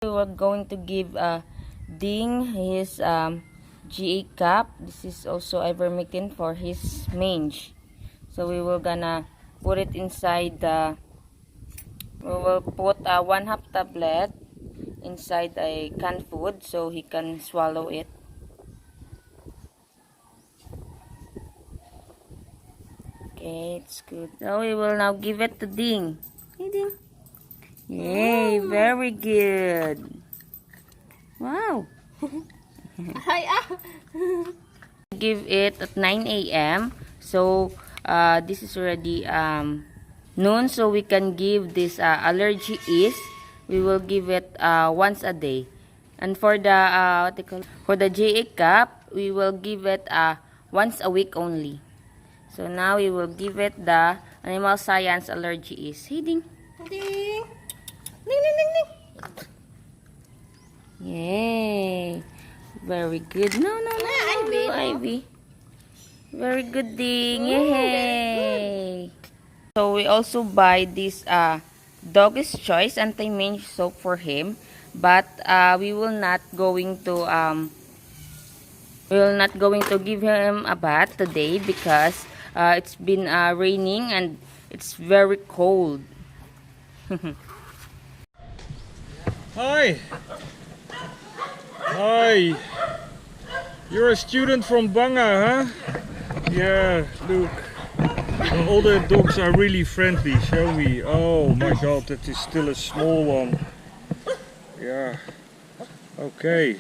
We were going to give Ding his GA cup. This is also ivermectin for his mange. So we will gonna put it inside the. We will put 1/2 tablet inside a canned food so he can swallow it. Okay, it's good. So we will now give it to Ding. Hey, Ding. Yay, very good. Wow. Give it at 9 a.m. So this is already noon, so we can give this allergy is we will give it once a day. And for the GA cup, we will give it once a week only. So now we will give it the animal science allergy is. Hey, Ding. Ding. Ding, ding, ding, ding. Yay. Very good. No, Ivy. Very good, Ding. Yay. So we also buy this Dog's Choice anti-mange soap for him, but we will not going to give him a bath today because it's been raining and it's very cold. Hi. Hi. You're a student from Banga, huh? Yeah, look. All the dogs are really friendly. Show me. Oh my god, that is still a small one. Yeah. Okay.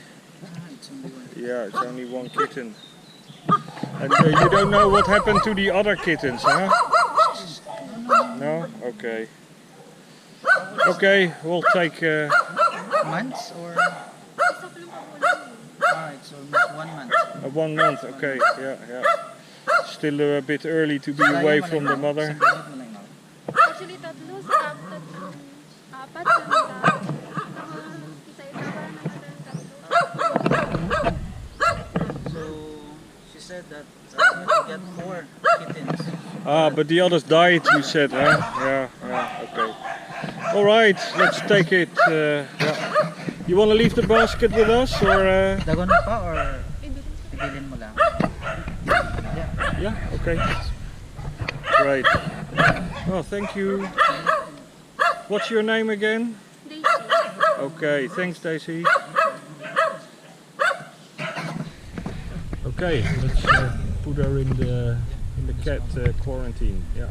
Yeah, it's only one kitten. And you don't know what happened to the other kittens, huh? No? Okay. Okay, we'll take... months or? It's almost 1 month. 1 month, okay, yeah. Still a bit early to be away from the mother. Actually, tatlo, apat, So, she said that I'm going to get 4 kittens. But the others died, you said, huh? Yeah, okay. Alright, let's take it. Yeah. You want to leave the basket with us, or? Dagon mo pa or ibilin mo lang? Yeah, okay. Right. Oh, thank you. What's your name again? Daisy. Okay, thanks Daisy. Okay, let's put her in the cat quarantine. Yeah.